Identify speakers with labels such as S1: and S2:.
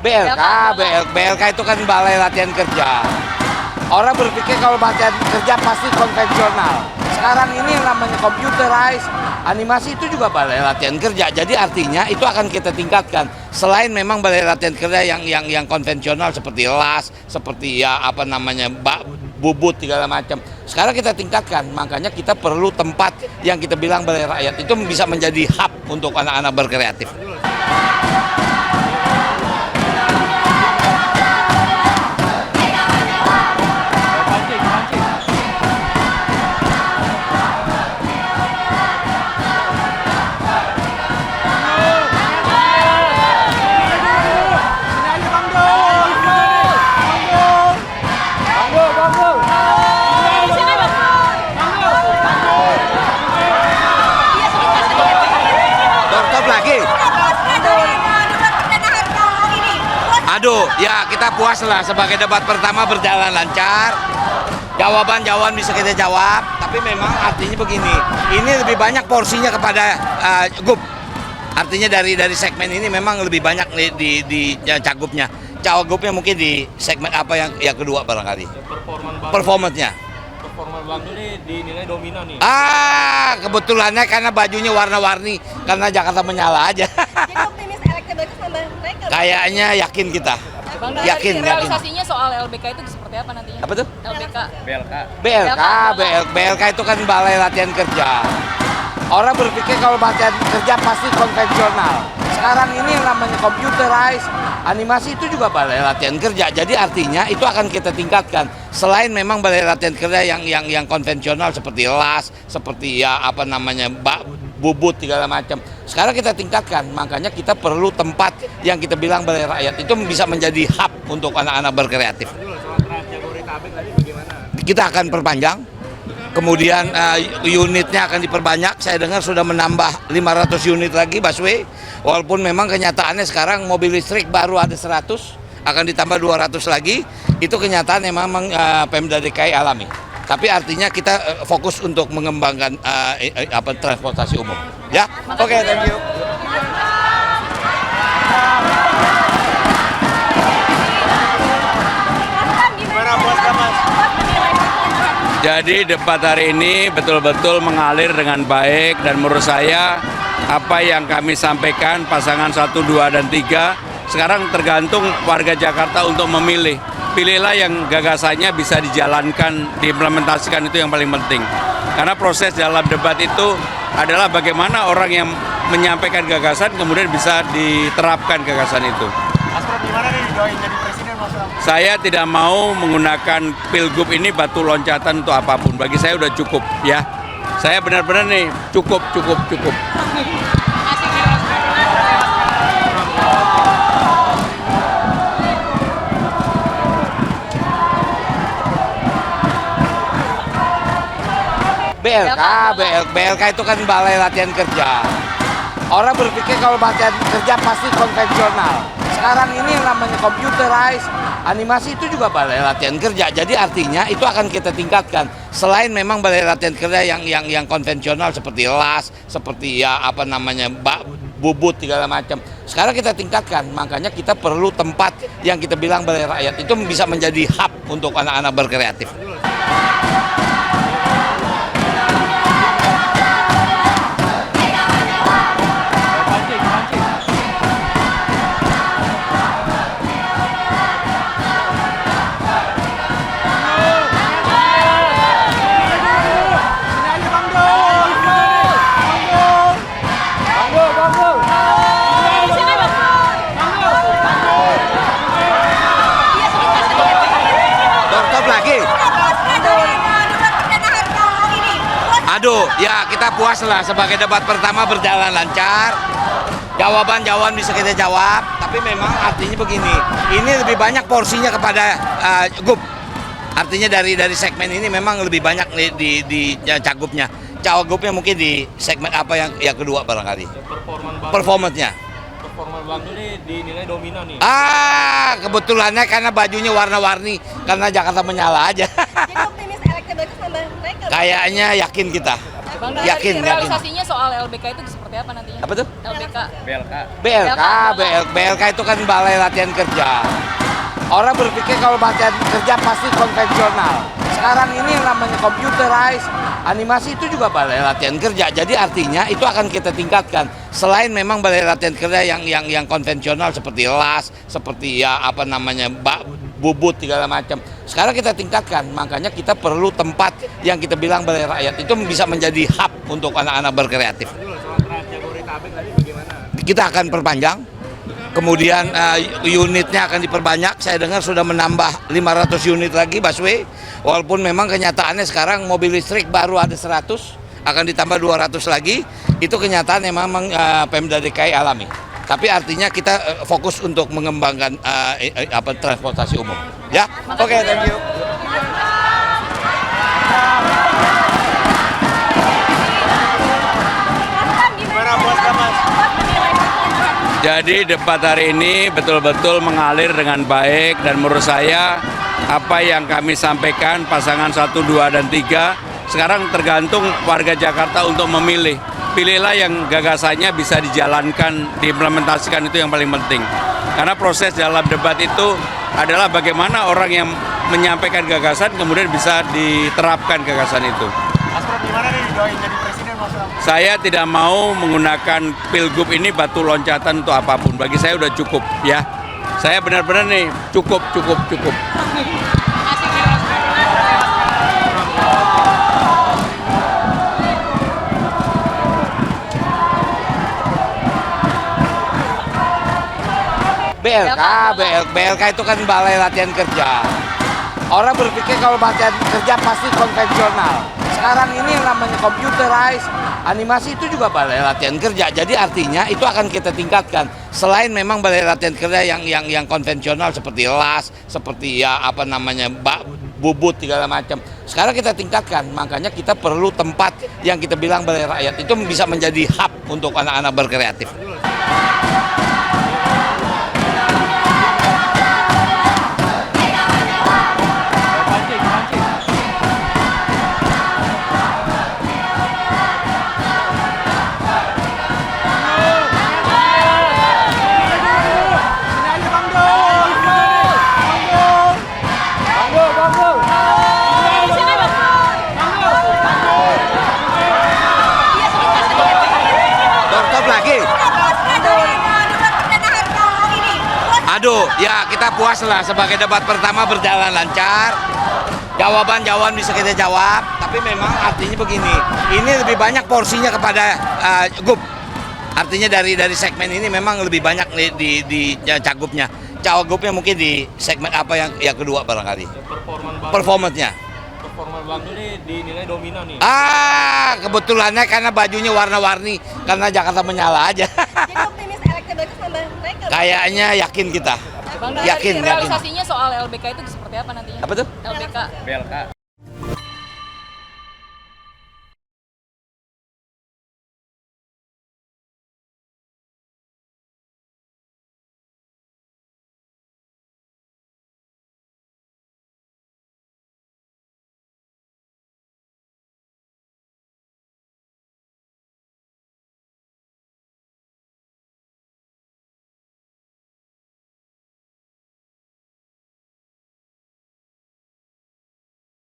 S1: BLK, BLK itu kan Balai Latihan Kerja. Orang berpikir kalau latihan kerja pasti konvensional. Sekarang ini yang namanya computerized, animasi itu juga balai latihan kerja. Jadi artinya itu akan kita tingkatkan. Selain memang balai latihan kerja yang konvensional seperti las, seperti ya apa namanya bubut segala macam. Sekarang kita tingkatkan. Makanya kita perlu tempat yang kita bilang balai rakyat itu bisa menjadi hub untuk anak-anak berkreatif. Aduh, ya kita puas lah sebagai debat pertama berjalan lancar. Jawaban bisa kita jawab, tapi memang artinya begini, ini lebih banyak porsinya kepada Gup. Artinya dari segmen ini memang lebih banyak di Cagupnya. Cawagupnya mungkin di segmen apa yang kedua barangkali. Performanya.
S2: Performa Bang ini dinilai dominan nih.
S1: Kebetulannya karena bajunya warna-warni, karena Jakarta menyala aja.
S3: Jadi optimis elektabilitas tambah naik nggak?
S1: Kayaknya yakin kita.
S4: Bang,
S1: Yakin.
S4: realisasinya soal LBK itu seperti apa nantinya?
S1: Apa tuh?
S4: LBK.
S1: BLK itu kan Balai Latihan Kerja. Orang berpikir kalau latihan kerja pasti konvensional. Sekarang ini yang namanya computerized, animasi itu juga balai latihan kerja. Jadi artinya itu akan kita tingkatkan. Selain memang balai latihan kerja yang konvensional seperti las, seperti ya apa namanya bubut segala macam. Sekarang kita tingkatkan. Makanya kita perlu tempat yang kita bilang balai rakyat itu bisa menjadi hub untuk anak-anak berkreatif. Kita akan perpanjang. Kemudian unitnya akan diperbanyak. Saya dengar sudah menambah 500 unit lagi busway. Walaupun memang kenyataannya sekarang mobil listrik baru ada 100, akan ditambah 200 lagi. Itu kenyataan yang memang Pemda DKI alami. Tapi artinya kita fokus untuk mengembangkan transportasi umum. Ya, oke, thank you.
S2: Jadi debat hari ini betul-betul mengalir dengan baik dan menurut saya apa yang kami sampaikan pasangan 1, 2, dan 3 sekarang tergantung warga Jakarta untuk memilih. Pilihlah yang gagasannya bisa dijalankan, diimplementasikan, itu yang paling penting. Karena proses dalam debat itu adalah bagaimana orang yang menyampaikan gagasan kemudian bisa diterapkan gagasan itu.
S5: Mas Pram, gimana nih doain jadi presiden, Mas Pram?
S2: Saya tidak mau menggunakan pilgub ini batu loncatan untuk apapun. Bagi saya udah cukup ya. Saya benar-benar nih cukup.
S1: BLK itu kan Balai Latihan Kerja. Orang berpikir kalau latihan kerja pasti konvensional. Sekarang ini yang namanya computerized, animasi itu juga balai latihan kerja. Jadi artinya itu akan kita tingkatkan. Selain memang balai latihan kerja yang konvensional seperti las, seperti ya apa namanya bubut segala macam. Sekarang kita tingkatkan. Makanya kita perlu tempat yang kita bilang balai rakyat itu bisa menjadi hub untuk anak-anak berkreatif. Aduh, ya kita puas lah sebagai debat pertama berjalan lancar. Jawaban bisa kita jawab, tapi memang artinya begini, ini lebih banyak porsinya kepada Gup. Artinya dari segmen ini memang lebih banyak di Cagupnya. Cawagupnya mungkin di segmen apa yang kedua barangkali. Performanya.
S2: Performa Bang ini dinilai dominan nih.
S1: Kebetulannya karena bajunya warna-warni, karena Jakarta menyala aja.
S3: Jadi optimis elektabilitas tambah naik nggak?
S1: Kayaknya yakin kita.
S4: Bang, dari
S1: Yakin.
S4: realisasinya soal LBK itu seperti apa nantinya?
S1: Apa tuh?
S4: LBK.
S1: BLK itu kan balai latihan kerja. Orang berpikir kalau latihan kerja pasti konvensional. Sekarang ini yang namanya computerized, animasi itu juga balai latihan kerja. Jadi artinya itu akan kita tingkatkan. Selain memang balai latihan kerja yang konvensional seperti las, seperti ya apa namanya bubut segala macam. Sekarang kita tingkatkan, makanya kita perlu tempat yang kita bilang balai rakyat itu bisa menjadi hub untuk anak-anak berkreatif. Kita akan perpanjang. Kemudian unitnya akan diperbanyak. Saya dengar sudah menambah 500 unit lagi busway. Walaupun memang kenyataannya sekarang mobil listrik baru ada 100, akan ditambah 200 lagi. Itu kenyataan yang memang Pemda DKI alami. Tapi artinya kita fokus untuk mengembangkan transportasi umum. Ya, oke, thank you.
S5: Gimana buat Mas?
S2: Jadi debat hari ini betul-betul mengalir dengan baik dan menurut saya apa yang kami sampaikan pasangan 1, 2, dan 3 sekarang tergantung warga Jakarta untuk memilih. Pilihlah yang gagasannya bisa dijalankan, diimplementasikan, itu yang paling penting. Karena proses dalam debat itu adalah bagaimana orang yang menyampaikan gagasan kemudian bisa diterapkan gagasan itu.
S5: Mas Pram, gimana nih doain jadi presiden Mas Pram?
S2: Saya tidak mau menggunakan pilgub ini batu loncatan untuk apapun. Bagi saya udah cukup ya. Saya benar-benar nih cukup.
S1: BLK itu kan balai latihan kerja. Orang berpikir kalau latihan kerja pasti konvensional. Sekarang ini yang namanya computerized, animasi itu juga balai latihan kerja. Jadi artinya itu akan kita tingkatkan. Selain memang balai latihan kerja yang konvensional seperti las, seperti ya apa namanya bubut segala macam. Sekarang kita tingkatkan, makanya kita perlu tempat yang kita bilang balai rakyat itu bisa menjadi hub untuk anak-anak berkreatif. Aduh, ya kita puas lah sebagai debat pertama berjalan lancar. Jawaban bisa kita jawab, tapi memang artinya begini, ini lebih banyak porsinya kepada GUP. Artinya dari segmen ini memang lebih banyak di cagupnya. Cawagupnya mungkin di segmen apa yang kedua barangkali. Performanya.
S5: Performa Bang ini dinilai dominan nih.
S1: Kebetulannya karena bajunya warna-warni, karena Jakarta menyala aja.
S3: Jadi optimis elektabilitas nambah naik nggak?
S1: Kayaknya yakin kita.
S4: Bang, dari
S1: Yakin.
S4: realisasinya soal LBK itu seperti apa nantinya?
S1: Apa tuh?
S4: LBK.